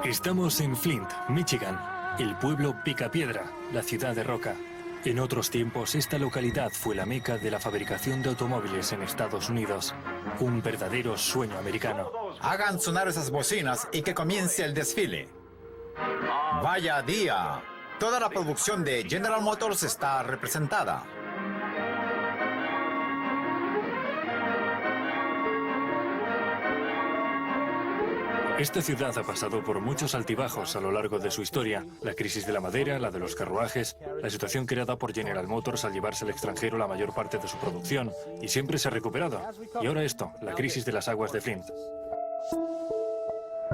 Estamos en Flint, Michigan, el pueblo Picapiedra, la ciudad de roca. En otros tiempos, esta localidad fue la meca de la fabricación de automóviles en Estados Unidos. Un verdadero sueño americano. Hagan sonar esas bocinas y que comience el desfile. ¡Vaya día! Toda la producción de General Motors está representada. Esta ciudad ha pasado por muchos altibajos a lo largo de su historia. La crisis de la madera, la de los carruajes, la situación creada por General Motors al llevarse al extranjero la mayor parte de su producción. Y siempre se ha recuperado. Y ahora esto, la crisis de las aguas de Flint.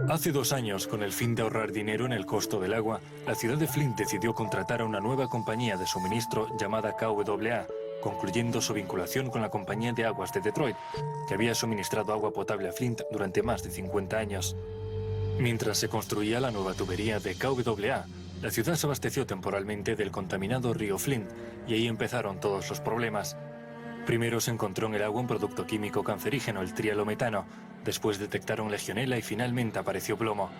Hace 2 años, con el fin de ahorrar dinero en el costo del agua, la ciudad de Flint decidió contratar a una nueva compañía de suministro llamada KWA, concluyendo su vinculación con la compañía de aguas de Detroit, que había suministrado agua potable a Flint durante más de 50 años. Mientras se construía la nueva tubería de KWA, la ciudad se abasteció temporalmente del contaminado río Flint, y ahí empezaron todos los problemas. Primero se encontró en el agua un producto químico cancerígeno, el trialometano. Después detectaron legionela y finalmente apareció plomo.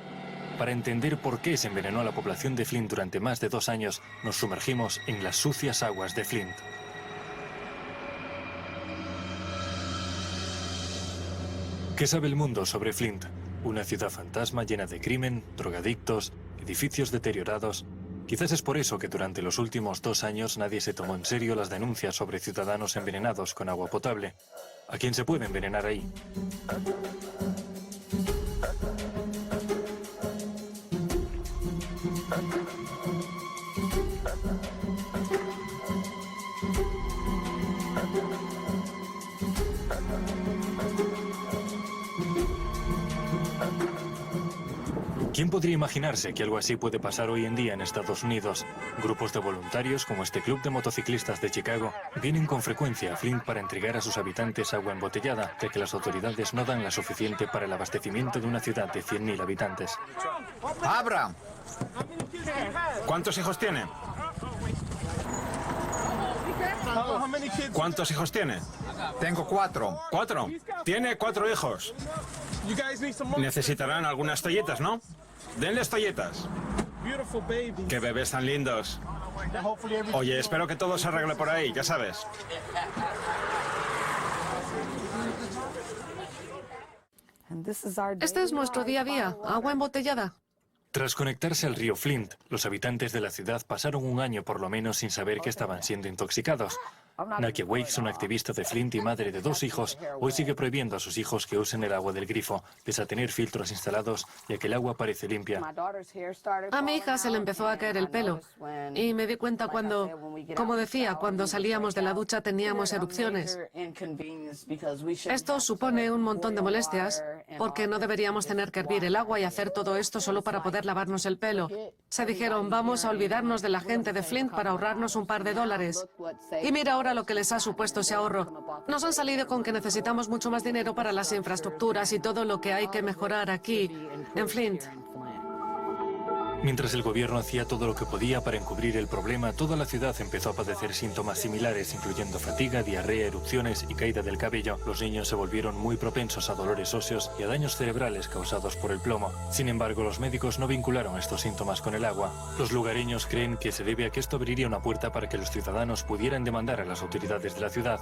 Para entender por qué se envenenó a la población de Flint durante más de 2 años, nos sumergimos en las sucias aguas de Flint. ¿Qué sabe el mundo sobre Flint? Una ciudad fantasma llena de crimen, drogadictos, edificios deteriorados. Quizás es por eso que durante los últimos 2 años nadie se tomó en serio las denuncias sobre ciudadanos envenenados con agua potable. ¿A quién se puede envenenar ahí? ¿Quién podría imaginarse que algo así puede pasar hoy en día en Estados Unidos? Grupos de voluntarios, como este club de motociclistas de Chicago, vienen con frecuencia a Flint para entregar a sus habitantes agua embotellada, ya que las autoridades no dan la suficiente para el abastecimiento de una ciudad de 100.000 habitantes. ¡Abra! ¿Cuántos hijos tiene? ¿Cuántos hijos tiene? Tengo 4. ¿4? Tiene 4 hijos. Necesitarán algunas toallitas, ¿no? Denles toallitas. ¡Qué bebés tan lindos! Oye, espero que todo se arregle por ahí, ya sabes. Este es nuestro día a día, agua embotellada. Tras conectarse al río Flint, los habitantes de la ciudad pasaron 1 año por lo menos sin saber que estaban siendo intoxicados. Nakia Wakes, una activista de Flint y madre de 2 hijos, hoy sigue prohibiendo a sus hijos que usen el agua del grifo, pese a tener filtros instalados, ya que el agua parece limpia. A mi hija se le empezó a caer el pelo y me di cuenta cuando, como decía, cuando salíamos de la ducha teníamos erupciones. Esto supone un montón de molestias porque no deberíamos tener que hervir el agua y hacer todo esto solo para poder lavarnos el pelo. Se dijeron, vamos a olvidarnos de la gente de Flint para ahorrarnos un par de dólares. Y mira ahora lo que les ha supuesto ese ahorro. Nos han salido con que necesitamos mucho más dinero para las infraestructuras y todo lo que hay que mejorar aquí, en Flint. Mientras el gobierno hacía todo lo que podía para encubrir el problema, toda la ciudad empezó a padecer síntomas similares, incluyendo fatiga, diarrea, erupciones y caída del cabello. Los niños se volvieron muy propensos a dolores óseos y a daños cerebrales causados por el plomo. Sin embargo, los médicos no vincularon estos síntomas con el agua. Los lugareños creen que se debe a que esto abriría una puerta para que los ciudadanos pudieran demandar a las autoridades de la ciudad.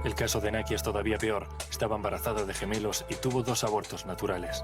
El caso de Nakia es todavía peor. Estaba embarazada de gemelos y tuvo 2 abortos naturales.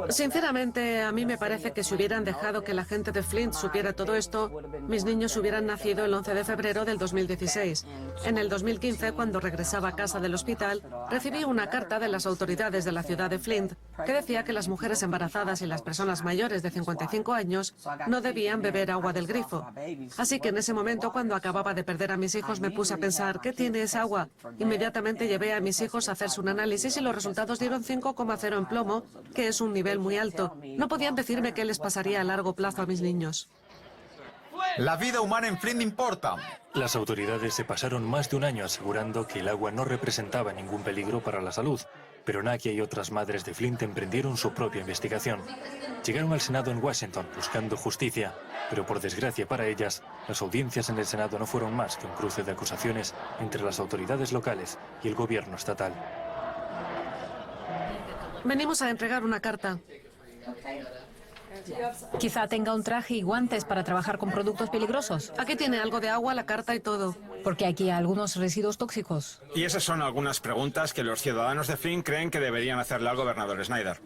Sinceramente, a mí me parece que si hubieran dejado que la gente de Flint supiera todo esto, mis niños hubieran nacido el 11 de febrero del 2016. En el 2015, cuando regresaba a casa del hospital, recibí una carta de las autoridades de la ciudad de Flint que decía que las mujeres embarazadas y las personas mayores de 55 años no debían beber agua del grifo. Así que en ese momento, cuando acababa de perder a mis hijos, me puse a pensar, ¿qué tiene esa agua? Inmediatamente llevé a mis hijos a hacerse un análisis y los resultados dieron 5,0 en plomo, que es un nivel muy alto. No podían decirme qué les pasaría a largo plazo a mis niños. La vida humana en Flint importa. Las autoridades se pasaron más de 1 año asegurando que el agua no representaba ningún peligro para la salud, pero Nakia y otras madres de Flint emprendieron su propia investigación. Llegaron al Senado en Washington buscando justicia, pero por desgracia para ellas, las audiencias en el Senado no fueron más que un cruce de acusaciones entre las autoridades locales y el gobierno estatal. Venimos a entregar una carta. Quizá tenga un traje y guantes para trabajar con productos peligrosos, Aquí tiene algo de agua, la carta y todo. porque aquí hay algunos residuos tóxicos. Y esas son algunas preguntas que los ciudadanos de Flint creen que deberían hacerle al gobernador Snyder.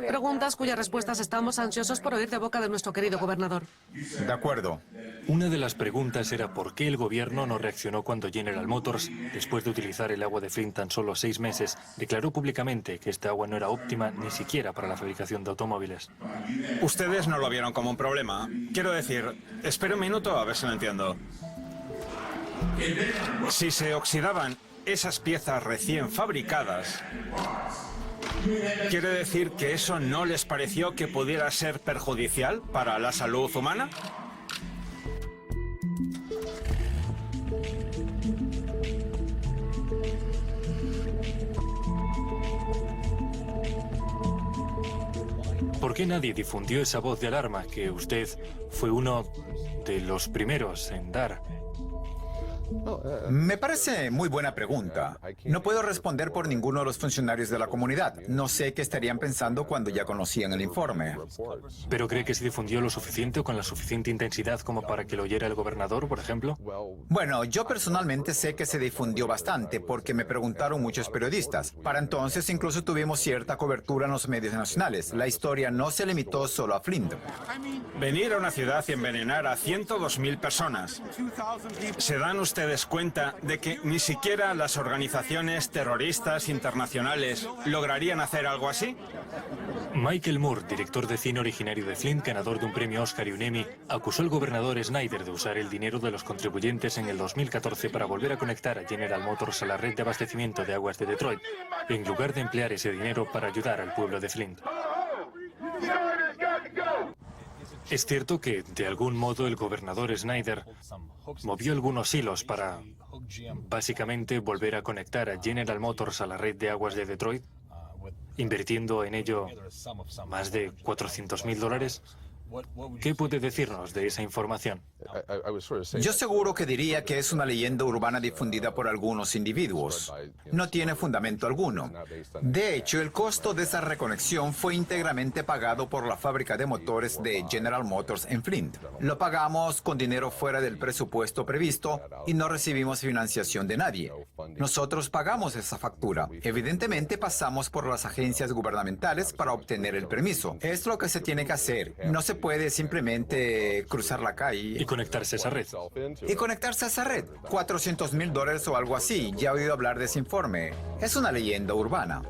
Preguntas cuyas respuestas estamos ansiosos por oír de boca de nuestro querido gobernador. De acuerdo. Una de las preguntas era por qué el gobierno no reaccionó cuando General Motors, después de utilizar el agua de Flint tan solo 6 meses, declaró públicamente que esta agua no era óptima ni siquiera para la fabricación de automóviles. Ustedes no lo vieron como un problema. Quiero decir, espera un minuto a ver si lo entiendo. Si se oxidaban esas piezas recién fabricadas, ¿quiere decir que eso no les pareció que pudiera ser perjudicial para la salud humana? ¿Por qué nadie difundió esa voz de alarma que usted fue uno de los primeros en dar? Me parece muy buena pregunta. No puedo responder por ninguno de los funcionarios de la comunidad. No sé qué estarían pensando cuando ya conocían el informe. ¿Pero cree que se difundió lo suficiente o con la suficiente intensidad como para que lo oyera el gobernador, por ejemplo? Bueno, yo personalmente sé que se difundió bastante porque me preguntaron muchos periodistas. Para entonces incluso tuvimos cierta cobertura en los medios nacionales. La historia no se limitó solo a Flint. Venir a una ciudad y envenenar a 102.000 personas. ¿Se dan ustedes cuenta de que ni siquiera las organizaciones terroristas internacionales lograrían hacer algo así? Michael Moore, director de cine originario de Flint, ganador de un premio Oscar y un Emmy, acusó al gobernador Snyder de usar el dinero de los contribuyentes en el 2014 para volver a conectar a General Motors a la red de abastecimiento de aguas de Detroit, en lugar de emplear ese dinero para ayudar al pueblo de Flint. Es cierto que, de algún modo, el gobernador Snyder movió algunos hilos para, básicamente, volver a conectar a General Motors a la red de aguas de Detroit, invirtiendo en ello más de $400.000. ¿Qué puede decirnos de esa información? Yo seguro que diría que es una leyenda urbana difundida por algunos individuos. No tiene fundamento alguno. De hecho, el costo de esa reconexión fue íntegramente pagado por la fábrica de motores de General Motors en Flint. Lo pagamos con dinero fuera del presupuesto previsto y no recibimos financiación de nadie. Nosotros pagamos esa factura. Evidentemente pasamos por las agencias gubernamentales para obtener el permiso. Es lo que se tiene que hacer. No se puede simplemente cruzar la calle Y conectarse a esa red. y conectarse a esa red. $400.000 o algo así. Ya he oído hablar de ese informe. Es una leyenda urbana.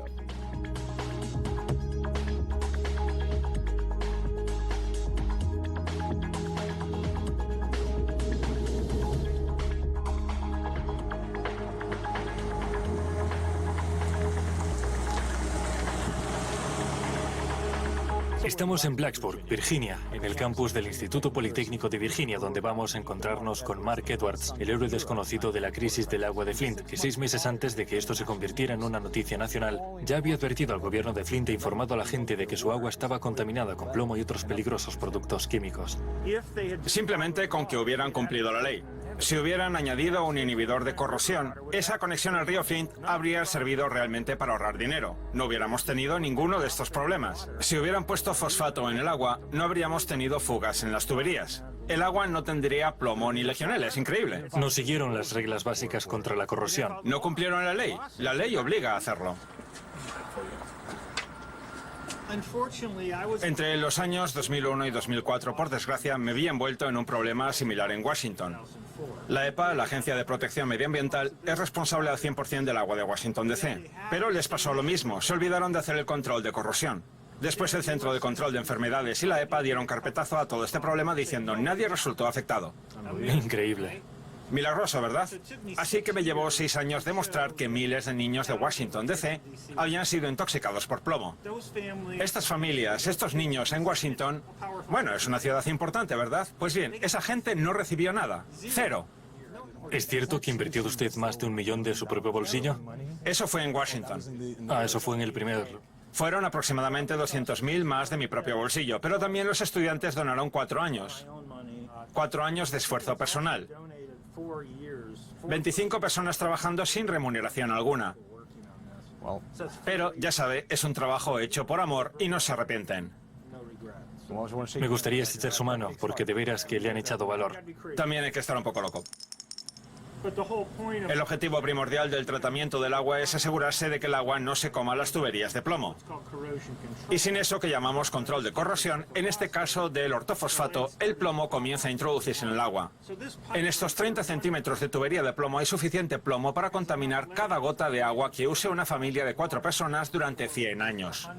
Estamos en Blacksburg, Virginia, en el campus del Instituto Politécnico de Virginia, donde vamos a encontrarnos con Mark Edwards, el héroe desconocido de la crisis del agua de Flint, que 6 meses antes de que esto se convirtiera en una noticia nacional, ya había advertido al gobierno de Flint e informado a la gente de que su agua estaba contaminada con plomo y otros peligrosos productos químicos. Simplemente con que hubieran cumplido la ley. Si hubieran añadido un inhibidor de corrosión, esa conexión al río Flint habría servido realmente para ahorrar dinero. No hubiéramos tenido ninguno de estos problemas. Si hubieran puesto fosfato en el agua, no habríamos tenido fugas en las tuberías. El agua no tendría plomo ni legionela, es increíble. No siguieron las reglas básicas contra la corrosión. No cumplieron la ley. La ley obliga a hacerlo. Entre los años 2001 y 2004, por desgracia, me vi envuelto en un problema similar en Washington. La EPA, la Agencia de Protección Medioambiental, es responsable al 100% del agua de Washington DC. Pero les pasó lo mismo, se olvidaron de hacer el control de corrosión. Después el Centro de Control de Enfermedades y la EPA dieron carpetazo a todo este problema diciendo nadie resultó afectado. Increíble. Milagroso, ¿verdad? Así que me llevó 6 años demostrar que miles de niños de Washington DC habían sido intoxicados por plomo. Estas familias, estos niños en Washington, bueno, es una ciudad importante, ¿verdad? Pues bien, esa gente no recibió nada. 0. ¿Es cierto que invirtió usted más de $1 millón de su propio bolsillo? Eso fue en Washington. Ah, eso fue en el primer... Fueron aproximadamente 200.000 más de mi propio bolsillo, pero también los estudiantes donaron 4 años. 4 años de esfuerzo personal. 25 personas trabajando sin remuneración alguna. Pero, ya sabe, es un trabajo hecho por amor y no se arrepienten. Me gustaría estrechar su mano, porque de veras que le han echado valor. También hay que estar un poco loco. El objetivo primordial del tratamiento del agua es asegurarse de que el agua no se coma las tuberías de plomo. Y sin eso que llamamos control de corrosión, en este caso del ortofosfato, el plomo comienza a introducirse en el agua. En estos 30 centímetros de tubería de plomo hay suficiente plomo para contaminar cada gota de agua que use una familia de 4 personas durante 100 años.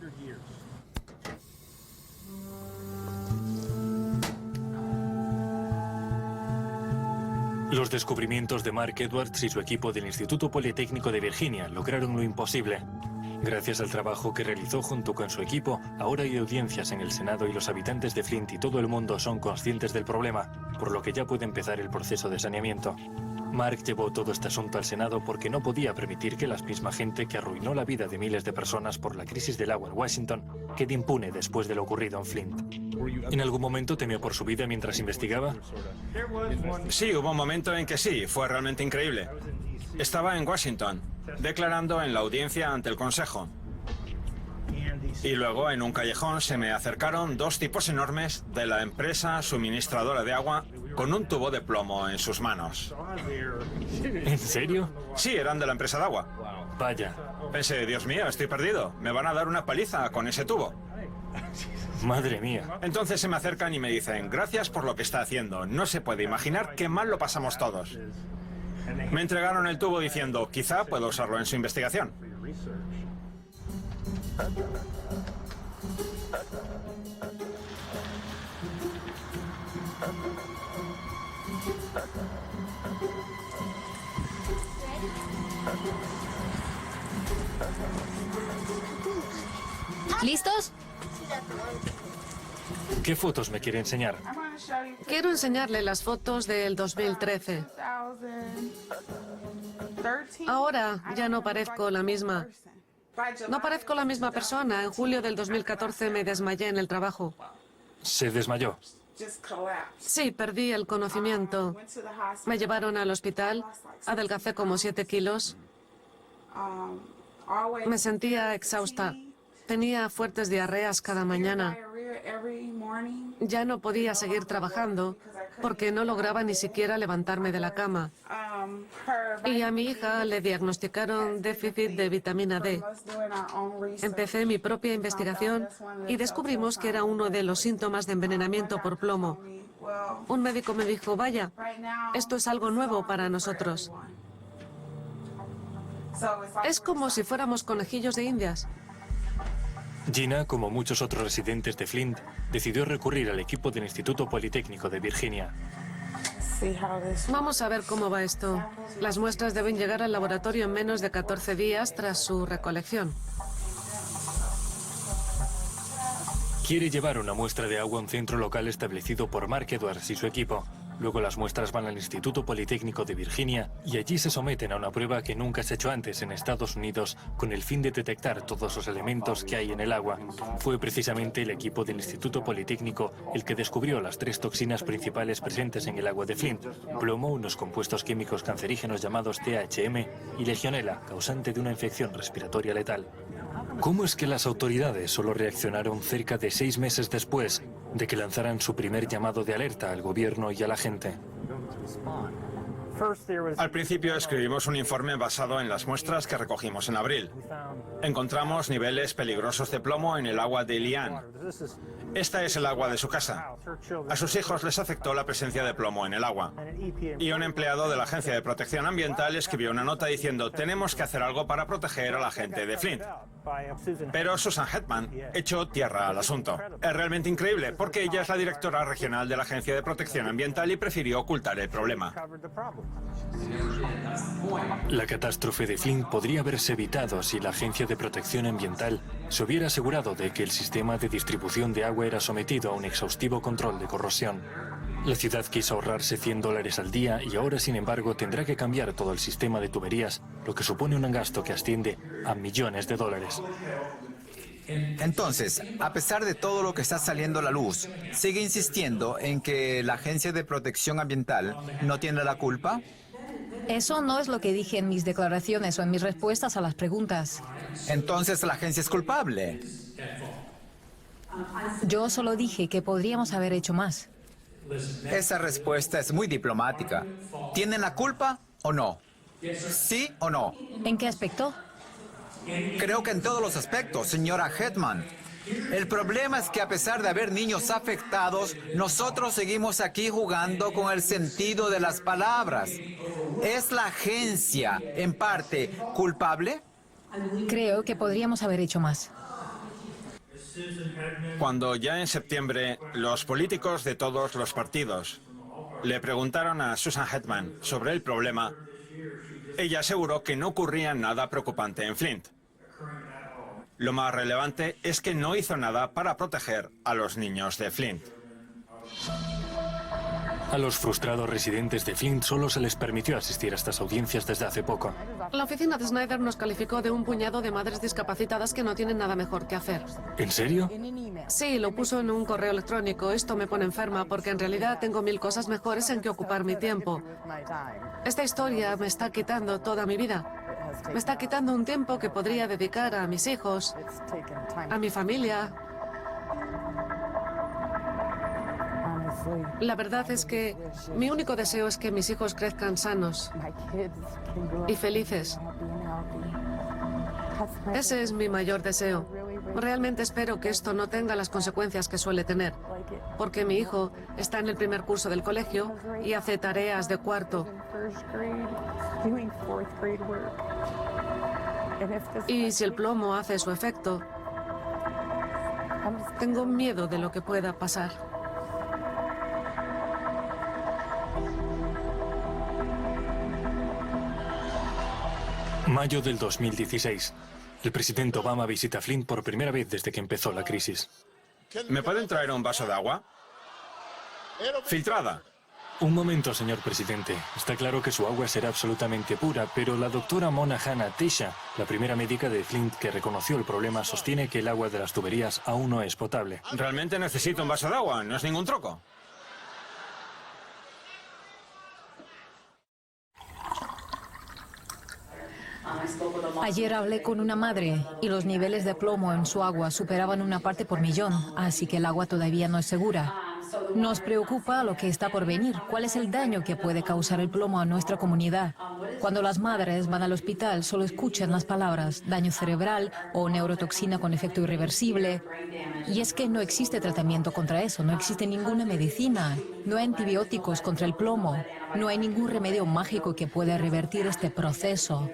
Los descubrimientos de Mark Edwards y su equipo del Instituto Politécnico de Virginia lograron lo imposible. Gracias al trabajo que realizó junto con su equipo, ahora hay audiencias en el Senado y los habitantes de Flint y todo el mundo son conscientes del problema, por lo que ya puede empezar el proceso de saneamiento. Mark llevó todo este asunto al Senado porque no podía permitir que la misma gente que arruinó la vida de miles de personas por la crisis del agua en Washington quede impune después de lo ocurrido en Flint. ¿En algún momento temió por su vida mientras investigaba? Sí, hubo un momento en que sí, fue realmente increíble. Estaba en Washington, declarando en la audiencia ante el Consejo. Y luego, en un callejón, se me acercaron 2 tipos enormes de la empresa suministradora de agua con un tubo de plomo en sus manos. ¿En serio? Sí, eran de la empresa de agua. Vaya. Pensé, Dios mío, estoy perdido. Me van a dar una paliza con ese tubo. Madre mía. Entonces se me acercan y me dicen, gracias por lo que está haciendo. No se puede imaginar qué mal lo pasamos todos. Me entregaron el tubo diciendo, quizá puedo usarlo en su investigación. ¿Listos? ¿Qué fotos me quiere enseñar? Quiero enseñarle las fotos del 2013. Ahora ya no parezco la misma. No parezco la misma persona. En julio del 2014 me desmayé en el trabajo. ¿Se desmayó? Sí, perdí el conocimiento. Me llevaron al hospital, adelgacé como 7 kilos. Me sentía exhausta. Tenía fuertes diarreas cada mañana. Ya no podía seguir trabajando porque no lograba ni siquiera levantarme de la cama. Y a mi hija le diagnosticaron déficit de vitamina D. Empecé mi propia investigación y descubrimos que era uno de los síntomas de envenenamiento por plomo. Un médico me dijo, vaya, esto es algo nuevo para nosotros. Es como si fuéramos conejillos de Indias. Gina, como muchos otros residentes de Flint, decidió recurrir al equipo del Instituto Politécnico de Virginia. Vamos a ver cómo va esto. Las muestras deben llegar al laboratorio en menos de 14 días tras su recolección. Quiere llevar una muestra de agua a un centro local establecido por Mark Edwards y su equipo. Luego las muestras van al Instituto Politécnico de Virginia y allí se someten a una prueba que nunca se ha hecho antes en Estados Unidos con el fin de detectar todos los elementos que hay en el agua. Fue precisamente el equipo del Instituto Politécnico el que descubrió las 3 toxinas principales presentes en el agua de Flint: plomo, unos compuestos químicos cancerígenos llamados THM, y legionela, causante de una infección respiratoria letal. ¿Cómo es que las autoridades solo reaccionaron cerca de 6 meses después de que lanzaran su primer llamado de alerta al gobierno y a la gente? Al principio escribimos un informe basado en las muestras que recogimos en abril. Encontramos niveles peligrosos de plomo en el agua de Leanne. Esta es el agua de su casa. A sus hijos les afectó la presencia de plomo en el agua. Y un empleado de la Agencia de Protección Ambiental escribió una nota diciendo, tenemos que hacer algo para proteger a la gente de Flint. Pero Susan Hetman echó tierra al asunto. Es realmente increíble, porque ella es la directora regional de la Agencia de Protección Ambiental y prefirió ocultar el problema. La catástrofe de Flint podría haberse evitado si la Agencia de Protección Ambiental se hubiera asegurado de que el sistema de distribución de agua era sometido a un exhaustivo control de corrosión. La ciudad quiso ahorrarse $100 al día y ahora, sin embargo, tendrá que cambiar todo el sistema de tuberías, lo que supone un gasto que asciende a millones de dólares. Entonces, a pesar de todo lo que está saliendo a la luz, ¿sigue insistiendo en que la Agencia de Protección Ambiental no tiene la culpa? Eso no es lo que dije en mis declaraciones o en mis respuestas a las preguntas. Entonces la agencia es culpable. Yo solo dije que podríamos haber hecho más. Esa respuesta es muy diplomática. ¿Tienen la culpa o no? ¿Sí o no? ¿En qué aspecto? Creo que en todos los aspectos, señora Hetman. El problema es que a pesar de haber niños afectados, nosotros seguimos aquí jugando con el sentido de las palabras. ¿Es la agencia, en parte, culpable? Creo que podríamos haber hecho más. Cuando ya en septiembre los políticos de todos los partidos le preguntaron a Susan Hetman sobre el problema, ella aseguró que no ocurría nada preocupante en Flint. Lo más relevante es que no hizo nada para proteger a los niños de Flint. A los frustrados residentes de Flint solo se les permitió asistir a estas audiencias desde hace poco. La oficina de Snyder nos calificó de un puñado de madres discapacitadas que no tienen nada mejor que hacer. ¿En serio? Sí, lo puso en un correo electrónico. Esto me pone enferma porque en realidad tengo 1000 cosas mejores en que ocupar mi tiempo. Esta historia me está quitando toda mi vida. Me está quitando un tiempo que podría dedicar a mis hijos, a mi familia. La verdad es que mi único deseo es que mis hijos crezcan sanos y felices. Ese es mi mayor deseo. Realmente espero que esto no tenga las consecuencias que suele tener, porque mi hijo está en el primer curso del colegio y hace tareas de cuarto. Y si el plomo hace su efecto, tengo miedo de lo que pueda pasar. Mayo del 2016. El presidente Obama visita Flint por primera vez desde que empezó la crisis. ¿Me pueden traer un vaso de agua? Filtrada. Un momento, señor presidente. Está claro que su agua será absolutamente pura, pero la doctora Mona Hanna-Attisha, la primera médica de Flint que reconoció el problema, sostiene que el agua de las tuberías aún no es potable. Realmente necesito un vaso de agua, no es ningún truco. Ayer hablé con una madre y los niveles de plomo en su agua superaban 1 parte por millón, así que el agua todavía no es segura. Nos preocupa lo que está por venir. ¿Cuál es el daño que puede causar el plomo a nuestra comunidad? Cuando las madres van al hospital, solo escuchan las palabras daño cerebral o neurotoxina con efecto irreversible. Y es que no existe tratamiento contra eso, no existe ninguna medicina, no hay antibióticos contra el plomo, no hay ningún remedio mágico que pueda revertir este proceso.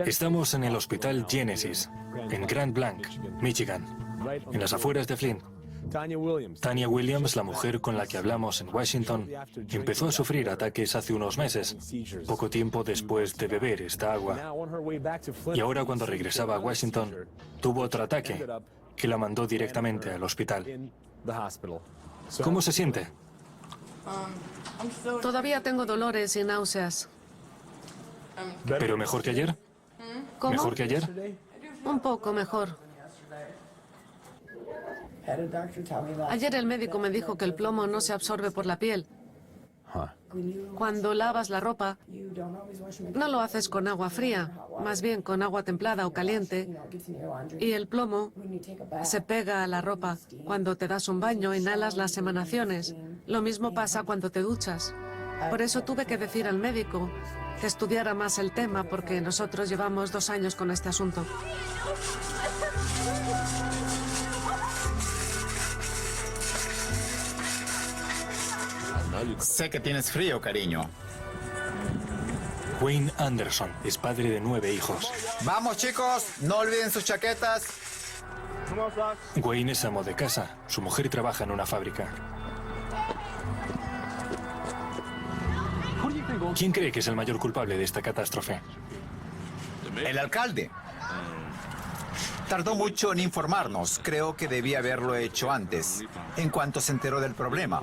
Estamos en el Hospital Genesis, en Grand Blanc, Michigan, en las afueras de Flint. Tanya Williams, la mujer con la que hablamos en Washington, empezó a sufrir ataques hace unos meses, poco tiempo después de beber esta agua. Y ahora, cuando regresaba a Washington, tuvo otro ataque que la mandó directamente al hospital. ¿Cómo se siente? Todavía tengo dolores y náuseas. ¿Pero mejor que ayer? ¿Cómo? ¿Mejor que ayer? Un poco mejor. Ayer el médico me dijo que el plomo no se absorbe por la piel. Cuando lavas la ropa, no lo haces con agua fría, más bien con agua templada o caliente. Y el plomo se pega a la ropa. Cuando te das un baño, inhalas las emanaciones. Lo mismo pasa cuando te duchas. Por eso tuve que decir al médico que estudiara más el tema, porque nosotros llevamos 2 años con este asunto. Sé que tienes frío, cariño. Wayne Anderson es padre de 9 hijos. Vamos, chicos, no olviden sus chaquetas. Wayne es amo de casa. Su mujer trabaja en una fábrica. ¿Quién cree que es el mayor culpable de esta catástrofe? El alcalde. Tardó mucho en informarnos. Creo que debía haberlo hecho antes, en cuanto se enteró del problema.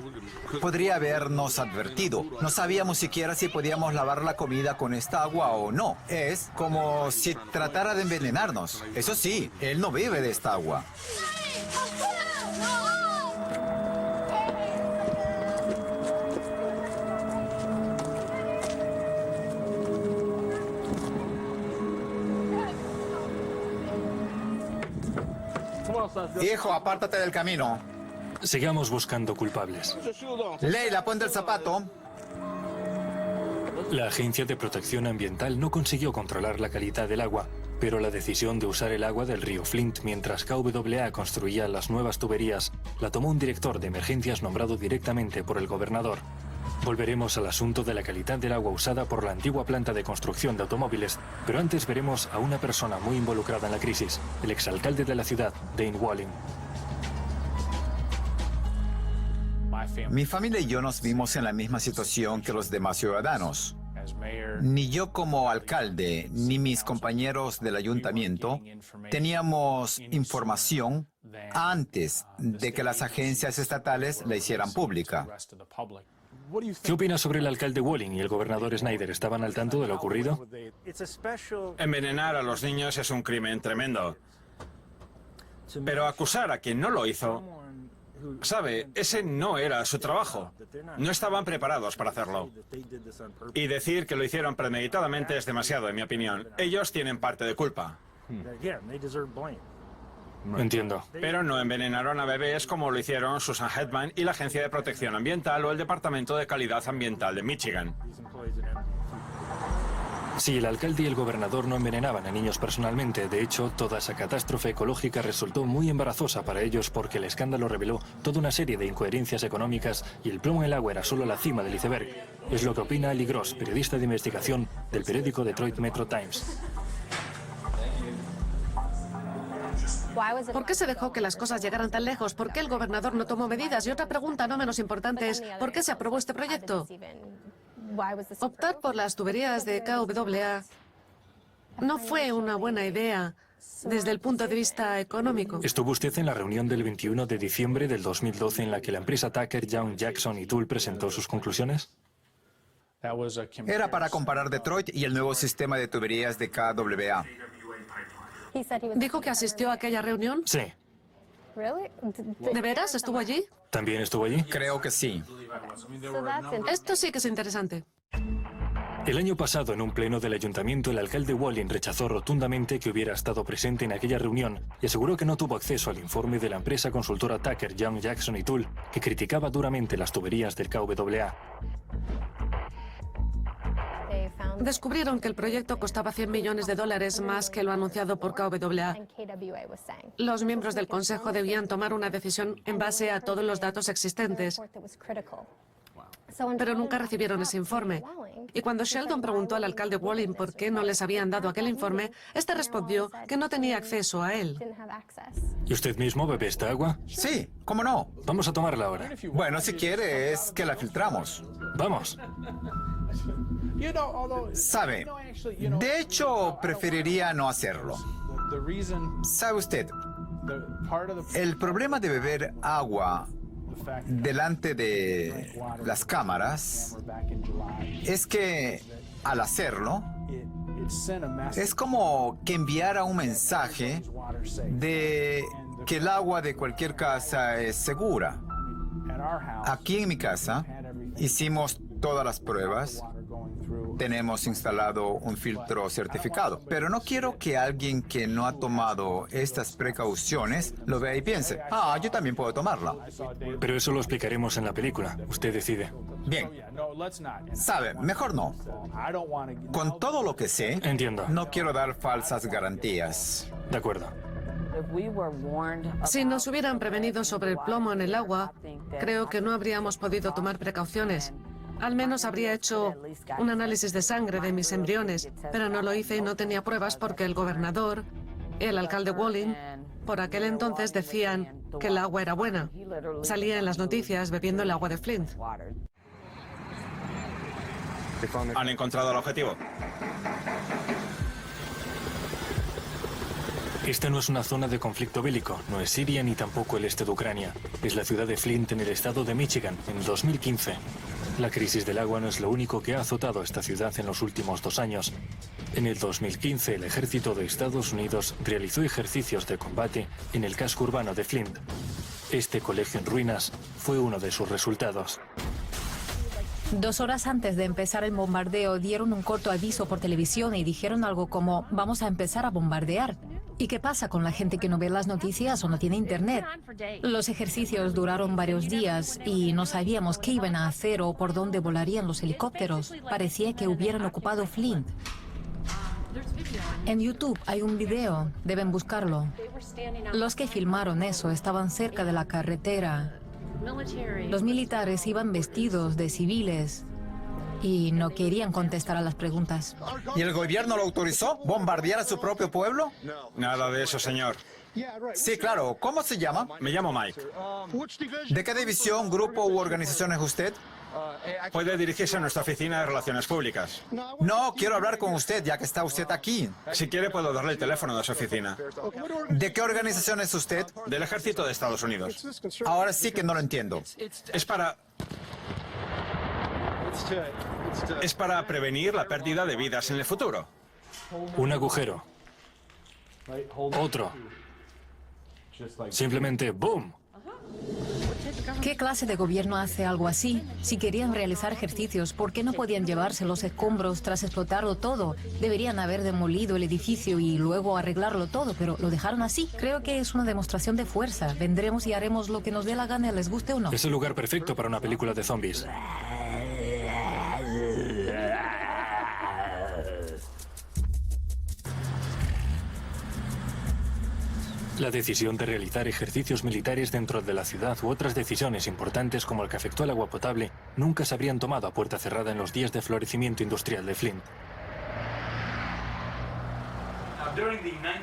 Podría habernos advertido. No sabíamos siquiera si podíamos lavar la comida con esta agua o no. Es como si tratara de envenenarnos. Eso sí, él no bebe de esta agua. Hijo, apártate del camino. Sigamos buscando culpables. Leila, ponte el zapato. La Agencia de Protección Ambiental no consiguió controlar la calidad del agua, pero la decisión de usar el agua del río Flint mientras KWA construía las nuevas tuberías la tomó un director de emergencias nombrado directamente por el gobernador. Volveremos al asunto de la calidad del agua usada por la antigua planta de construcción de automóviles, pero antes veremos a una persona muy involucrada en la crisis, el exalcalde de la ciudad, Dane Walling. Mi familia y yo nos vimos en la misma situación que los demás ciudadanos. Ni yo como alcalde, ni mis compañeros del ayuntamiento teníamos información antes de que las agencias estatales la hicieran pública. ¿Qué opinas sobre el alcalde Walling y el gobernador Snyder? ¿Estaban al tanto de lo ocurrido? Envenenar a los niños es un crimen tremendo. Pero acusar a quien no lo hizo, sabe, ese no era su trabajo. No estaban preparados para hacerlo. Y decir que lo hicieron premeditadamente es demasiado, en mi opinión. Ellos tienen parte de culpa. Entiendo. Pero no envenenaron a bebés como lo hicieron Susan Hetman y la Agencia de Protección Ambiental o el Departamento de Calidad Ambiental de Michigan. Sí, el alcalde y el gobernador no envenenaban a niños personalmente. De hecho, toda esa catástrofe ecológica resultó muy embarazosa para ellos porque el escándalo reveló toda una serie de incoherencias económicas y el plomo en el agua era solo la cima del iceberg. Es lo que opina Ali Gross, periodista de investigación del periódico Detroit Metro Times. ¿Por qué se dejó que las cosas llegaran tan lejos? ¿Por qué el gobernador no tomó medidas? Y otra pregunta no menos importante es, ¿por qué se aprobó este proyecto? Optar por las tuberías de KWA no fue una buena idea desde el punto de vista económico. ¿Estuvo usted en la reunión del 21 de diciembre del 2012 en la que la empresa Tucker, Young, Jackson y Tool presentó sus conclusiones? Era para comparar Detroit y el nuevo sistema de tuberías de KWA. ¿Dijo que asistió a aquella reunión? Sí. ¿De veras estuvo allí? ¿También estuvo allí? Creo que sí. Esto sí que es interesante. El año pasado, en un pleno del ayuntamiento, el alcalde Walling rechazó rotundamente que hubiera estado presente en aquella reunión y aseguró que no tuvo acceso al informe de la empresa consultora Tucker, Young, Jackson y Tool, que criticaba duramente las tuberías del KWA. Descubrieron que el proyecto costaba $100 millones más que lo anunciado por KWA. Los miembros del consejo debían tomar una decisión en base a todos los datos existentes, pero nunca recibieron ese informe. Y cuando Sheldon preguntó al alcalde Walling por qué no les habían dado aquel informe, este respondió que no tenía acceso a él. ¿Y usted mismo bebe esta agua? Sí, ¿cómo no? Vamos a tomarla ahora. Bueno, si quiere es que la filtramos. Vamos. Sabe, de hecho, preferiría no hacerlo. ¿Sabe usted? El problema de beber agua delante de las cámaras es que al hacerlo es como que enviara un mensaje de que el agua de cualquier casa es segura. Aquí en mi casa hicimos todas las pruebas. Tenemos instalado un filtro certificado, pero no quiero que alguien que no ha tomado estas precauciones lo vea y piense, yo también puedo tomarla. Pero eso lo explicaremos en la película. Usted decide. Bien. Sabe, mejor no. Con todo lo que sé, Entiendo. no quiero dar falsas garantías. De acuerdo. Si nos hubieran prevenido sobre el plomo en el agua, creo que no habríamos podido tomar precauciones. Al menos habría hecho un análisis de sangre de mis embriones, pero no lo hice y no tenía pruebas porque el gobernador y el alcalde Walling por aquel entonces decían que el agua era buena. Salía en las noticias bebiendo el agua de Flint. ¿Han encontrado el objetivo? Esta no es una zona de conflicto bélico, no es Siria ni tampoco el este de Ucrania. Es la ciudad de Flint en el estado de Michigan, en 2015. La crisis del agua no es lo único que ha azotado a esta ciudad en los últimos 2 años. En el 2015, el ejército de Estados Unidos realizó ejercicios de combate en el casco urbano de Flint. Este colegio en ruinas fue uno de sus resultados. 2 horas antes de empezar el bombardeo, dieron un corto aviso por televisión y dijeron algo como: vamos a empezar a bombardear. ¿Y qué pasa con la gente que no ve las noticias o no tiene internet? Los ejercicios duraron varios días y no sabíamos qué iban a hacer o por dónde volarían los helicópteros. Parecía que hubieran ocupado Flint. En YouTube hay un video, deben buscarlo. Los que filmaron eso estaban cerca de la carretera. Los militares iban vestidos de civiles y no querían contestar a las preguntas. ¿Y el gobierno lo autorizó? ¿Bombardear a su propio pueblo? Nada de eso, señor. Sí, claro. ¿Cómo se llama? Me llamo Mike. ¿De qué división, grupo u organización es usted? Puede dirigirse a nuestra oficina de Relaciones Públicas. No, quiero hablar con usted, ya que está usted aquí. Si quiere, puedo darle el teléfono de su oficina. ¿De qué organización es usted? Del Ejército de Estados Unidos. Ahora sí que no lo entiendo. Es para prevenir la pérdida de vidas en el futuro. Un agujero. Otro. Simplemente ¡boom! ¿Qué clase de gobierno hace algo así? Si querían realizar ejercicios, ¿por qué no podían llevarse los escombros tras explotarlo todo? Deberían haber demolido el edificio y luego arreglarlo todo, pero lo dejaron así. Creo que es una demostración de fuerza. Vendremos y haremos lo que nos dé la gana, les guste o no. Es el lugar perfecto para una película de zombies. La decisión de realizar ejercicios militares dentro de la ciudad u otras decisiones importantes como el que afectó al agua potable nunca se habrían tomado a puerta cerrada en los días de florecimiento industrial de Flint.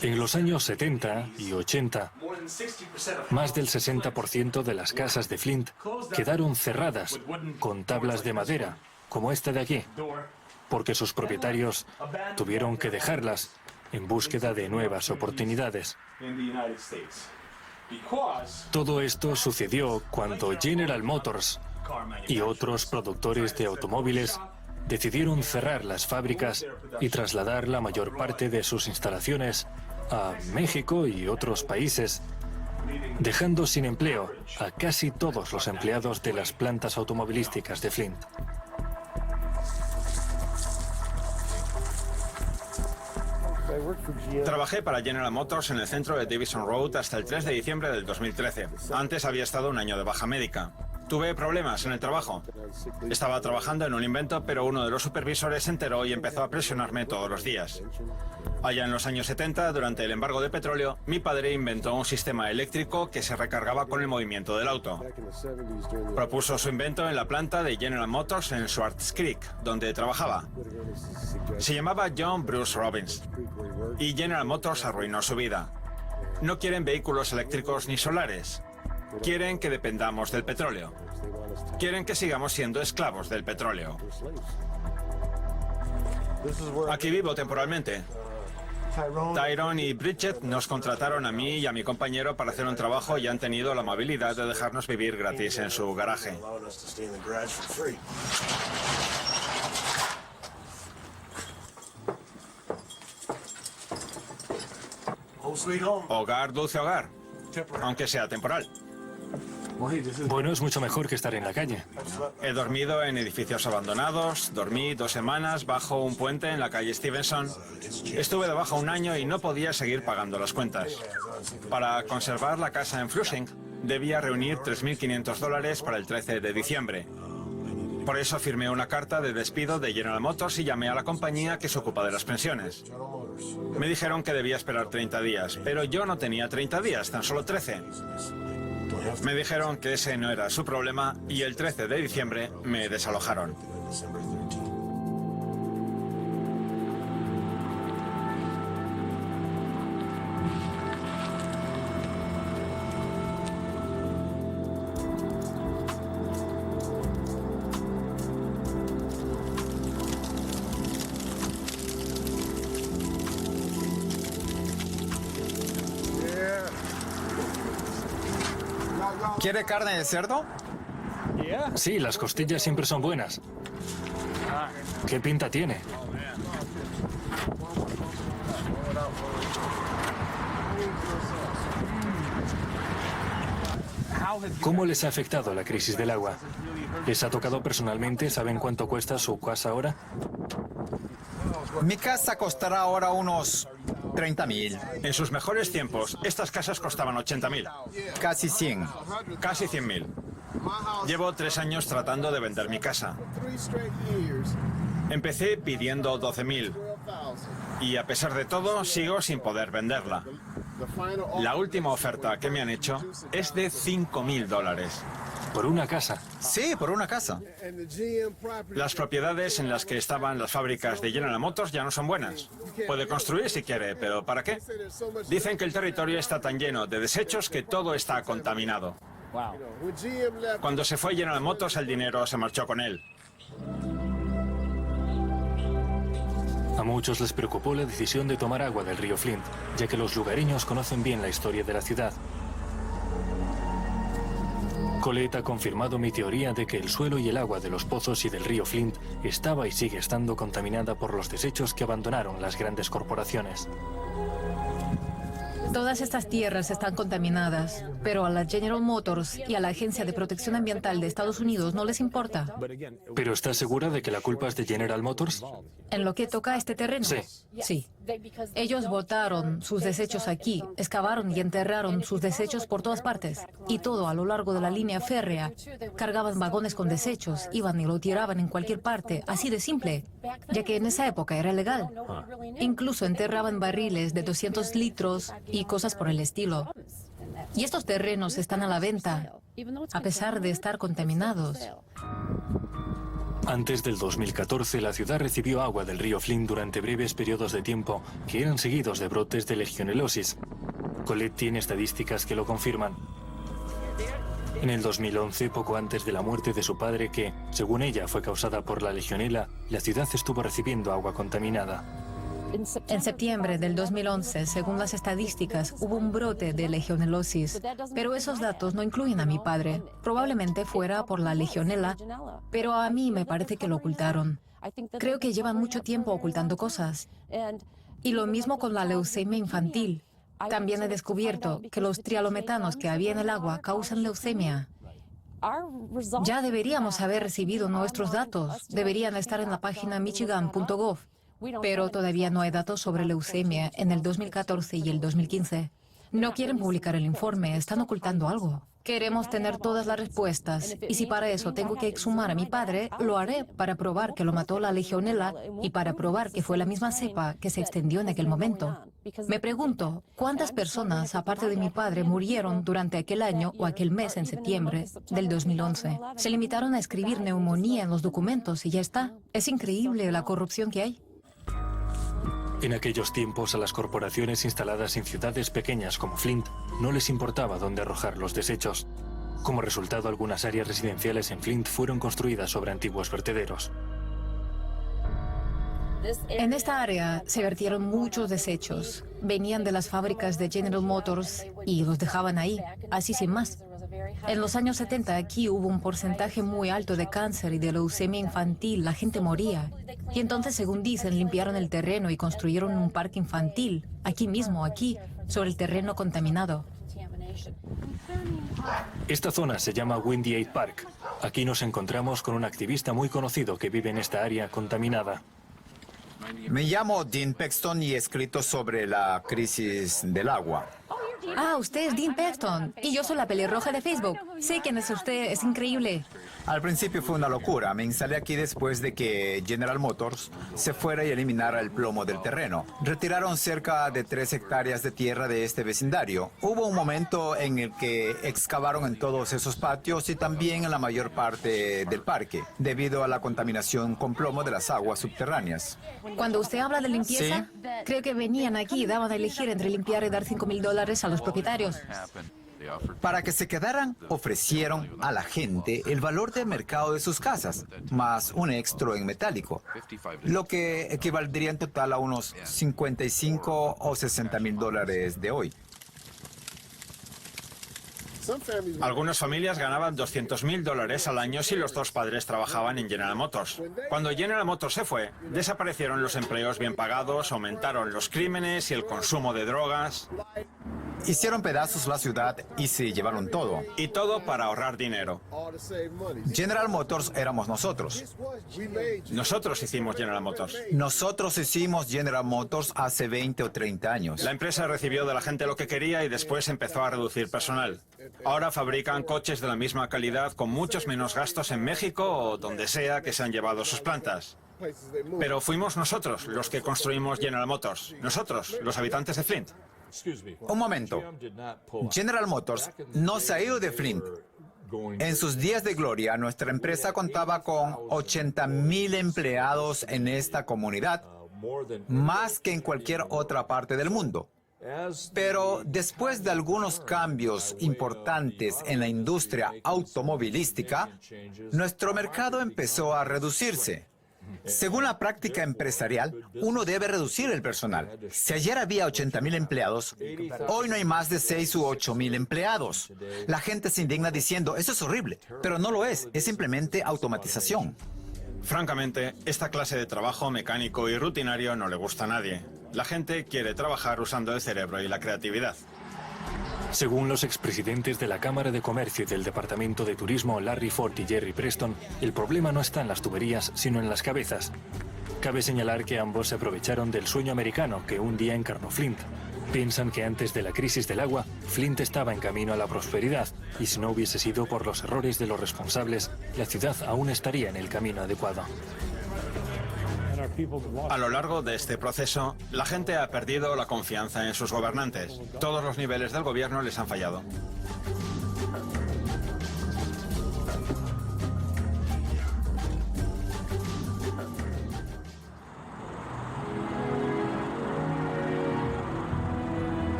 En los años 70 y 80, más del 60% de las casas de Flint quedaron cerradas con tablas de madera, como esta de aquí, porque sus propietarios tuvieron que dejarlas en búsqueda de nuevas oportunidades. Todo esto sucedió cuando General Motors y otros productores de automóviles decidieron cerrar las fábricas y trasladar la mayor parte de sus instalaciones a México y otros países, dejando sin empleo a casi todos los empleados de las plantas automovilísticas de Flint. Trabajé para General Motors en el centro de Davison Road hasta el 3 de diciembre del 2013. Antes había estado un año de baja médica. Tuve problemas en el trabajo. Estaba trabajando en un invento, pero uno de los supervisores se enteró y empezó a presionarme todos los días. Allá en los años 70, durante el embargo de petróleo, mi padre inventó un sistema eléctrico que se recargaba con el movimiento del auto. Propuso su invento en la planta de General Motors en Swartz Creek, donde trabajaba. Se llamaba John Bruce Robbins. Y General Motors arruinó su vida. No quieren vehículos eléctricos ni solares. Quieren que dependamos del petróleo. Quieren que sigamos siendo esclavos del petróleo. Aquí vivo temporalmente. Tyrone y Bridget nos contrataron a mí y a mi compañero para hacer un trabajo y han tenido la amabilidad de dejarnos vivir gratis en su garaje. Hogar, dulce hogar, aunque sea temporal. Bueno, es mucho mejor que estar en la calle. He dormido en edificios abandonados, dormí 2 semanas bajo un puente en la calle Stevenson. Estuve debajo 1 año y no podía seguir pagando las cuentas. Para conservar la casa en Flushing, debía reunir $3.500 para el 13 de diciembre. Por eso firmé una carta de despido de General Motors y llamé a la compañía que se ocupa de las pensiones. Me dijeron que debía esperar 30 días, pero yo no tenía 30 días, tan solo 13. Me dijeron que ese no era su problema y el 13 de diciembre me desalojaron. ¿Quiere carne de cerdo? Sí, las costillas siempre son buenas. ¿Qué pinta tiene? ¿Cómo les ha afectado la crisis del agua? ¿Les ha tocado personalmente? ¿Saben cuánto cuesta su casa ahora? Mi casa costará ahora unos 30.000, En sus mejores tiempos, estas casas costaban 80.000, casi 100. casi 100.000. Llevo 3 años tratando de vender mi casa. Empecé pidiendo 12.000 y a pesar de todo sigo sin poder venderla. La última oferta que me han hecho es de $5.000. Por una casa. Sí, por una casa. Las propiedades en las que estaban las fábricas de General Motors ya no son buenas. Puede construir si quiere, pero ¿para qué? Dicen que el territorio está tan lleno de desechos que todo está contaminado. Cuando se fue General Motors, el dinero se marchó con él. A muchos les preocupó la decisión de tomar agua del río Flint, ya que los lugareños conocen bien la historia de la ciudad. Colette ha confirmado mi teoría de que el suelo y el agua de los pozos y del río Flint estaba y sigue estando contaminada por los desechos que abandonaron las grandes corporaciones. Todas estas tierras están contaminadas, pero a la General Motors y a la Agencia de Protección Ambiental de Estados Unidos no les importa. ¿Pero está segura de que la culpa es de General Motors? En lo que toca a este terreno. Sí. Sí. Ellos botaron sus desechos aquí, excavaron y enterraron sus desechos por todas partes. Y todo a lo largo de la línea férrea. Cargaban vagones con desechos, iban y lo tiraban en cualquier parte, así de simple, ya que en esa época era legal. Incluso enterraban barriles de 200 litros y cosas por el estilo. Y estos terrenos están a la venta, a pesar de estar contaminados. Antes del 2014, la ciudad recibió agua del río Flint durante breves periodos de tiempo que eran seguidos de brotes de legionelosis. Colette tiene estadísticas que lo confirman. En el 2011, poco antes de la muerte de su padre, que, según ella, fue causada por la legionela, la ciudad estuvo recibiendo agua contaminada. En septiembre del 2011, según las estadísticas, hubo un brote de legionelosis, pero esos datos no incluyen a mi padre. Probablemente fuera por la legionela, pero a mí me parece que lo ocultaron. Creo que llevan mucho tiempo ocultando cosas. Y lo mismo con la leucemia infantil. También he descubierto que los trialometanos que había en el agua causan leucemia. Ya deberíamos haber recibido nuestros datos. Deberían estar en la página michigan.gov. Pero todavía no hay datos sobre leucemia en el 2014 y el 2015. No quieren publicar el informe, están ocultando algo. Queremos tener todas las respuestas, y si para eso tengo que exhumar a mi padre, lo haré para probar que lo mató la legionela y para probar que fue la misma cepa que se extendió en aquel momento. Me pregunto, ¿cuántas personas, aparte de mi padre, murieron durante aquel año o aquel mes en septiembre del 2011? Se limitaron a escribir neumonía en los documentos y ya está. Es increíble la corrupción que hay. En aquellos tiempos, a las corporaciones instaladas en ciudades pequeñas como Flint no les importaba dónde arrojar los desechos. Como resultado, algunas áreas residenciales en Flint fueron construidas sobre antiguos vertederos. En esta área se vertieron muchos desechos. Venían de las fábricas de General Motors y los dejaban ahí, así sin más. En los años 70 aquí hubo un porcentaje muy alto de cáncer y de leucemia infantil, la gente moría. Y entonces, según dicen, limpiaron el terreno y construyeron un parque infantil, aquí mismo, aquí, sobre el terreno contaminado. Esta zona se llama Windy 8 Park. Aquí nos encontramos con un activista muy conocido que vive en esta área contaminada. Me llamo Dean Paxton y he escrito sobre la crisis del agua. Ah, usted es Dean Paxton y yo soy la pelirroja de Facebook. Sé quién es usted, es increíble. Al principio fue una locura. Me instalé aquí después de que General Motors se fuera y eliminara el plomo del terreno. Retiraron cerca de 3 hectáreas de tierra de este vecindario. Hubo un momento en el que excavaron en todos esos patios y también en la mayor parte del parque, debido a la contaminación con plomo de las aguas subterráneas. Cuando usted habla de limpieza, creo que venían aquí y daban a elegir entre limpiar y dar $5,000 a los propietarios. Para que se quedaran, ofrecieron a la gente el valor de mercado de sus casas, más un extra en metálico, lo que equivaldría en total a unos $55 o $60,000 de hoy. Algunas familias ganaban $200.000 al año si los dos padres trabajaban en General Motors. Cuando General Motors se fue, desaparecieron los empleos bien pagados, aumentaron los crímenes y el consumo de drogas. Hicieron pedazos la ciudad y se llevaron todo. Y todo para ahorrar dinero. General Motors éramos nosotros. Nosotros hicimos General Motors. Nosotros hicimos General Motors hace 20 o 30 años. La empresa recibió de la gente lo que quería y después empezó a reducir personal. Ahora fabrican coches de la misma calidad con muchos menos gastos en México o donde sea que se han llevado sus plantas. Pero fuimos nosotros los que construimos General Motors. Nosotros, los habitantes de Flint. Un momento. General Motors no se ha ido de Flint. En sus días de gloria, nuestra empresa contaba con 80,000 empleados en esta comunidad, más que en cualquier otra parte del mundo. Pero después de algunos cambios importantes en la industria automovilística, nuestro mercado empezó a reducirse. Según la práctica empresarial, uno debe reducir el personal. Si ayer había 80,000 empleados, hoy no hay más de 6 u 8,000 empleados. La gente se indigna diciendo, eso es horrible, pero no lo es simplemente automatización. Francamente, esta clase de trabajo mecánico y rutinario no le gusta a nadie. La gente quiere trabajar usando el cerebro y la creatividad. Según los expresidentes de la Cámara de Comercio y del Departamento de Turismo, Larry Ford y Jerry Preston, el problema no está en las tuberías, sino en las cabezas. Cabe señalar que ambos se aprovecharon del sueño americano que un día encarnó Flint. Piensan que antes de la crisis del agua, Flint estaba en camino a la prosperidad, y si no hubiese sido por los errores de los responsables, la ciudad aún estaría en el camino adecuado. A lo largo de este proceso, la gente ha perdido la confianza en sus gobernantes. Todos los niveles del gobierno les han fallado.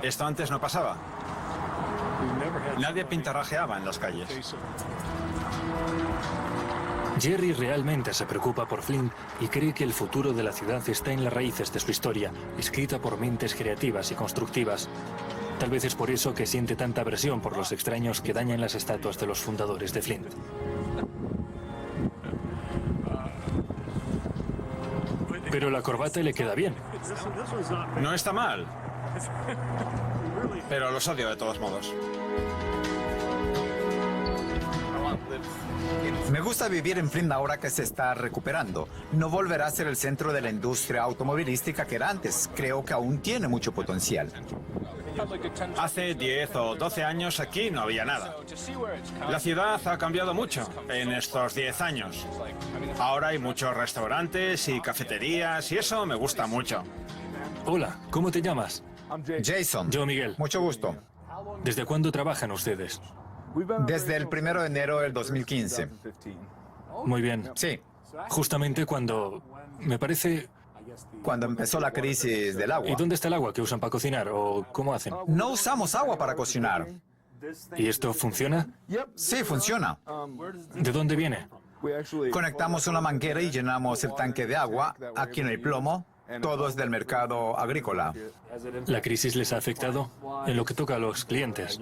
Esto antes no pasaba. Nadie pintarrajeaba en las calles. Jerry realmente se preocupa por Flint y cree que el futuro de la ciudad está en las raíces de su historia, escrita por mentes creativas y constructivas. Tal vez es por eso que siente tanta aversión por los extraños que dañan las estatuas de los fundadores de Flint. Pero la corbata le queda bien. No está mal. Pero los odio de todos modos. Me gusta vivir en Flint ahora que se está recuperando. No volverá a ser el centro de la industria automovilística que era antes. Creo que aún tiene mucho potencial. Hace 10 o 12 años aquí no había nada. La ciudad ha cambiado mucho en estos 10 años. Ahora hay muchos restaurantes y cafeterías y eso me gusta mucho. Hola, ¿cómo te llamas? Jason. Yo, Miguel. Mucho gusto. ¿Desde cuándo trabajan ustedes? Desde el 1 de enero del 2015. Muy bien. Sí, Justamente cuando... me parece... cuando empezó la crisis del agua. ¿Y dónde está el agua que usan para cocinar o cómo hacen? No usamos agua para cocinar. ¿Y esto funciona? Sí, funciona. ¿De dónde viene? Conectamos una manguera y llenamos el tanque de agua. Aquí no hay plomo. Todo es del mercado agrícola. ¿La crisis les ha afectado en lo que toca a los clientes?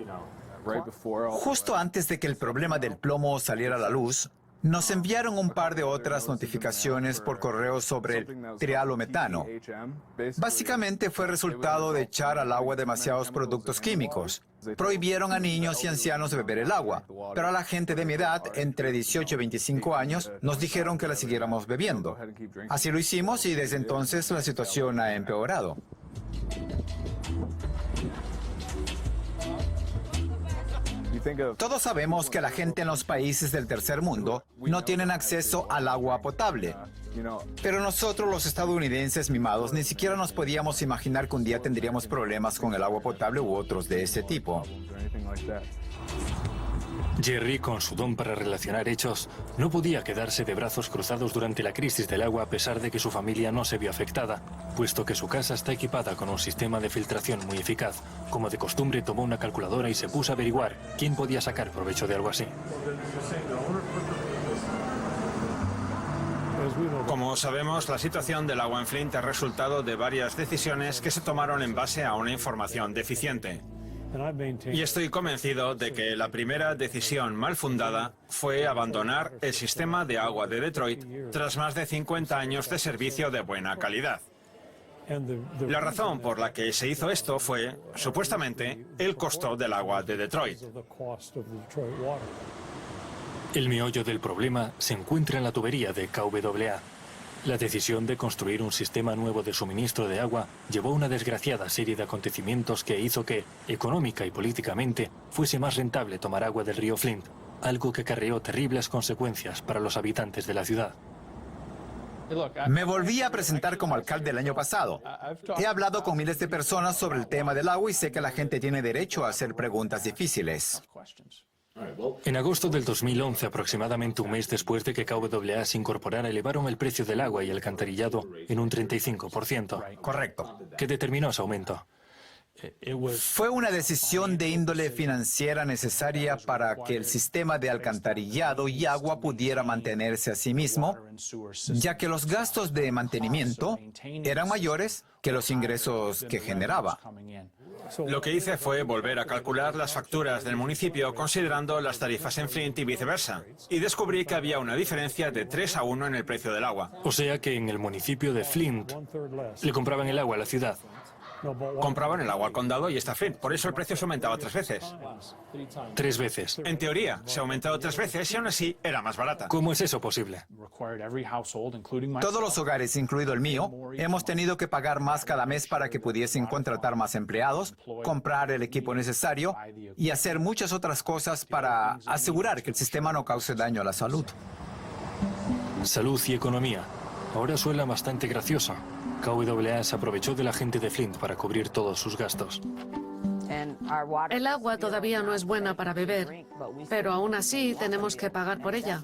Justo antes de que el problema del plomo saliera a la luz, nos enviaron un par de otras notificaciones por correo sobre el trialometano. Básicamente fue resultado de echar al agua demasiados productos químicos. Prohibieron a niños y ancianos beber el agua, pero a la gente de mi edad, entre 18 y 25 años, nos dijeron que la siguiéramos bebiendo. Así lo hicimos y desde entonces la situación ha empeorado. Todos sabemos que la gente en los países del tercer mundo no tienen acceso al agua potable. Pero nosotros, los estadounidenses mimados, ni siquiera nos podíamos imaginar que un día tendríamos problemas con el agua potable u otros de ese tipo. Jerry, con su don para relacionar hechos, no podía quedarse de brazos cruzados durante la crisis del agua a pesar de que su familia no se vio afectada, puesto que su casa está equipada con un sistema de filtración muy eficaz. Como de costumbre, tomó una calculadora y se puso a averiguar quién podía sacar provecho de algo así. Como sabemos, la situación del agua en Flint es resultado de varias decisiones que se tomaron en base a una información deficiente. Y estoy convencido de que la primera decisión mal fundada fue abandonar el sistema de agua de Detroit tras más de 50 años de servicio de buena calidad. La razón por la que se hizo esto fue, supuestamente, el costo del agua de Detroit. El meollo del problema se encuentra en la tubería de KWA. La decisión de construir un sistema nuevo de suministro de agua llevó a una desgraciada serie de acontecimientos que hizo que, económica y políticamente, fuese más rentable tomar agua del río Flint, algo que acarreó terribles consecuencias para los habitantes de la ciudad. Me volví a presentar como alcalde el año pasado. He hablado con miles de personas sobre el tema del agua y sé que la gente tiene derecho a hacer preguntas difíciles. En agosto del 2011, aproximadamente un mes después de que KWA se incorporara, elevaron el precio del agua y el alcantarillado en un 35%. Correcto. ¿Qué determinó ese aumento? Fue una decisión de índole financiera necesaria para que el sistema de alcantarillado y agua pudiera mantenerse a sí mismo, ya que los gastos de mantenimiento eran mayores que los ingresos que generaba. Lo que hice fue volver a calcular las facturas del municipio considerando las tarifas en Flint y viceversa, y descubrí que había una diferencia de 3-1 en el precio del agua. O sea que en el municipio de Flint le compraban el agua a la ciudad. Compraban el agua al condado y está Flint, por eso el precio se aumentaba 3 veces. 3 veces. En teoría, se aumentó 3 veces y aún así era más barata. ¿Cómo es eso posible? Todos los hogares, incluido el mío, hemos tenido que pagar más cada mes para que pudiesen contratar más empleados, comprar el equipo necesario y hacer muchas otras cosas para asegurar que el sistema no cause daño a la salud. Salud y economía. Ahora suena bastante gracioso. KWA se aprovechó de la gente de Flint para cubrir todos sus gastos. El agua todavía no es buena para beber, pero aún así tenemos que pagar por ella.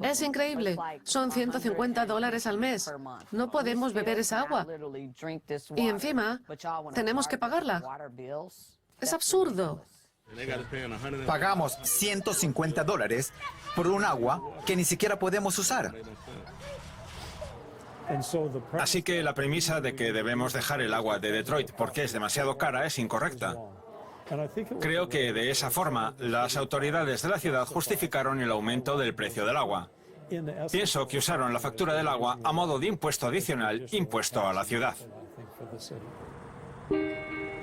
Es increíble. Son $150 al mes. No podemos beber esa agua. Y encima, tenemos que pagarla. Es absurdo. Pagamos $150 por un agua que ni siquiera podemos usar. Así que la premisa de que debemos dejar el agua de Detroit porque es demasiado cara es incorrecta. Creo que de esa forma las autoridades de la ciudad justificaron el aumento del precio del agua. Pienso que usaron la factura del agua a modo de impuesto adicional impuesto a la ciudad.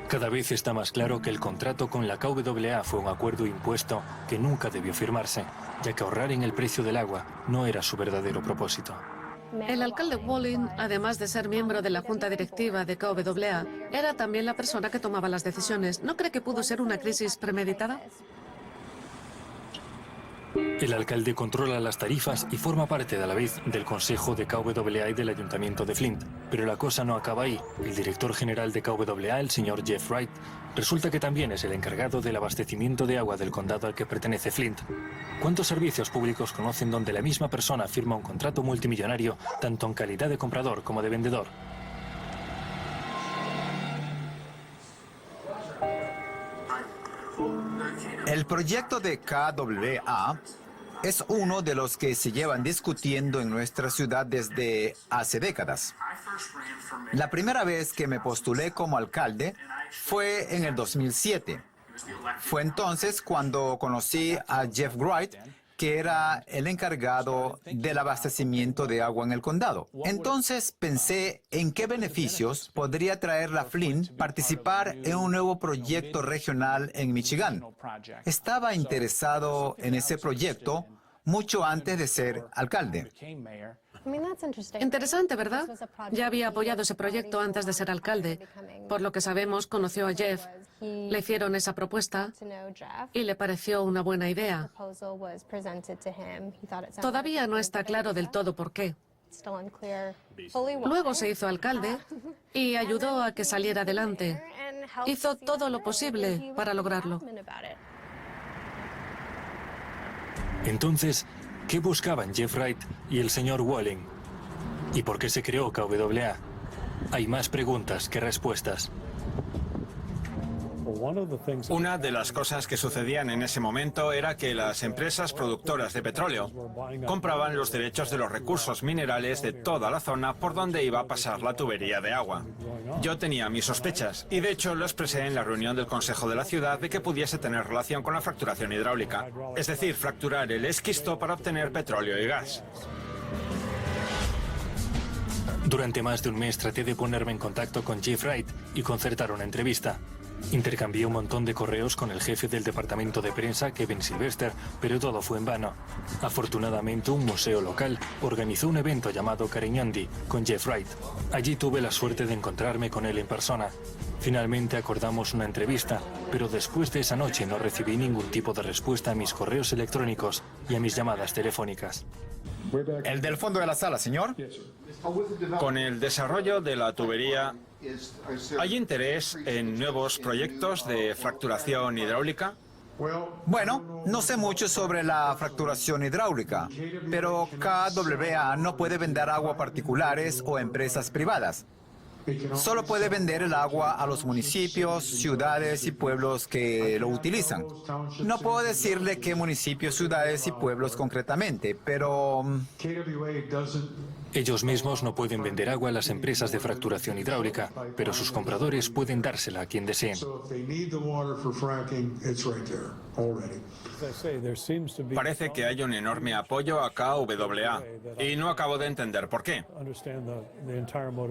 Cada vez está más claro que el contrato con la KWA fue un acuerdo impuesto que nunca debió firmarse, ya que ahorrar en el precio del agua no era su verdadero propósito. El alcalde Walling, además de ser miembro de la junta directiva de KWA, era también la persona que tomaba las decisiones. ¿No cree que pudo ser una crisis premeditada? El alcalde controla las tarifas y forma parte a la vez del consejo de KWA y del ayuntamiento de Flint. Pero la cosa no acaba ahí. El director general de KWA, el señor Jeff Wright, resulta que también es el encargado del abastecimiento de agua del condado al que pertenece Flint. ¿Cuántos servicios públicos conocen donde la misma persona firma un contrato multimillonario, tanto en calidad de comprador como de vendedor? El proyecto de KWA es uno de los que se llevan discutiendo en nuestra ciudad desde hace décadas. La primera vez que me postulé como alcalde fue en el 2007. Fue entonces cuando conocí a Jeff Wright, que era el encargado del abastecimiento de agua en el condado. Entonces pensé en qué beneficios podría traer a Flint participar en un nuevo proyecto regional en Michigan. Estaba interesado en ese proyecto mucho antes de ser alcalde. Interesante, ¿verdad? Ya había apoyado ese proyecto antes de ser alcalde. Por lo que sabemos, conoció a Jeff, le hicieron esa propuesta y le pareció una buena idea. Todavía no está claro del todo por qué. Luego se hizo alcalde y ayudó a que saliera adelante. Hizo todo lo posible para lograrlo. Entonces, ¿qué buscaban Jeff Wright y el señor Walling? ¿Y por qué se creó KWA? Hay más preguntas que respuestas. Una de las cosas que sucedían en ese momento era que las empresas productoras de petróleo compraban los derechos de los recursos minerales de toda la zona por donde iba a pasar la tubería de agua. Yo tenía mis sospechas y de hecho lo expresé en la reunión del Consejo de la ciudad de que pudiese tener relación con la fracturación hidráulica, es decir, fracturar el esquisto para obtener petróleo y gas. Durante más de un mes traté de ponerme en contacto con Jeff Wright y concertar una entrevista. Intercambié un montón de correos con el jefe del departamento de prensa, Kevin Sylvester, pero todo fue en vano. Afortunadamente, un museo local organizó un evento llamado Cariñondi con Jeff Wright. Allí tuve la suerte de encontrarme con él en persona. Finalmente acordamos una entrevista, pero después de esa noche no recibí ningún tipo de respuesta a mis correos electrónicos y a mis llamadas telefónicas. El del fondo de la sala, señor. Con el desarrollo de la tubería, ¿hay interés en nuevos proyectos de fracturación hidráulica? Bueno, no sé mucho sobre la fracturación hidráulica, pero KWA no puede vender agua a particulares o empresas privadas. Solo puede vender el agua a los municipios, ciudades y pueblos que lo utilizan. No puedo decirle qué municipios, ciudades y pueblos concretamente, pero... Ellos mismos no pueden vender agua a las empresas de fracturación hidráulica, pero sus compradores pueden dársela a quien deseen. Parece que hay un enorme apoyo a KWA y no acabo de entender por qué.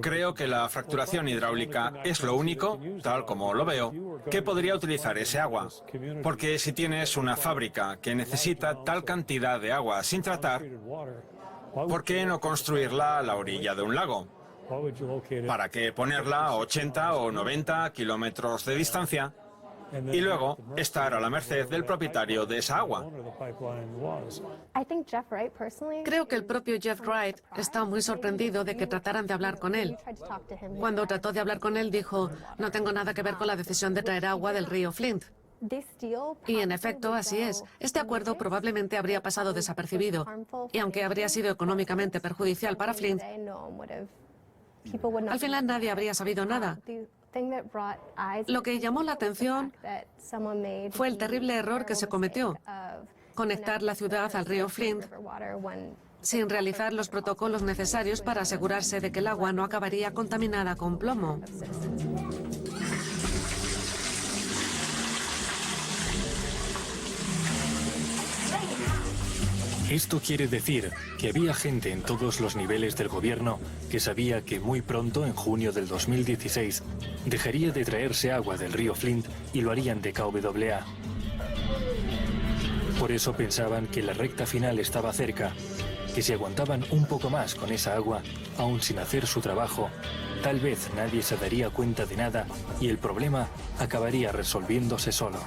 Creo que la fracturación hidráulica es lo único, tal como lo veo, que podría utilizar ese agua. Porque si tienes una fábrica que necesita tal cantidad de agua sin tratar, ¿por qué no construirla a la orilla de un lago? ¿Para qué ponerla a 80 o 90 kilómetros de distancia y luego estar a la merced del propietario de esa agua? Creo que el propio Jeff Wright está muy sorprendido de que trataran de hablar con él. Cuando trató de hablar con él, dijo, no tengo nada que ver con la decisión de traer agua del río Flint. Y en efecto, así es. Este acuerdo probablemente habría pasado desapercibido. Y aunque habría sido económicamente perjudicial para Flint, al final nadie habría sabido nada. Lo que llamó la atención fue el terrible error que se cometió: conectar la ciudad al río Flint sin realizar los protocolos necesarios para asegurarse de que el agua no acabaría contaminada con plomo. Esto quiere decir que había gente en todos los niveles del gobierno que sabía que muy pronto, en junio del 2016, dejaría de traerse agua del río Flint y lo harían de KWA. Por eso pensaban que la recta final estaba cerca, que si aguantaban un poco más con esa agua, aún sin hacer su trabajo, tal vez nadie se daría cuenta de nada y el problema acabaría resolviéndose solo.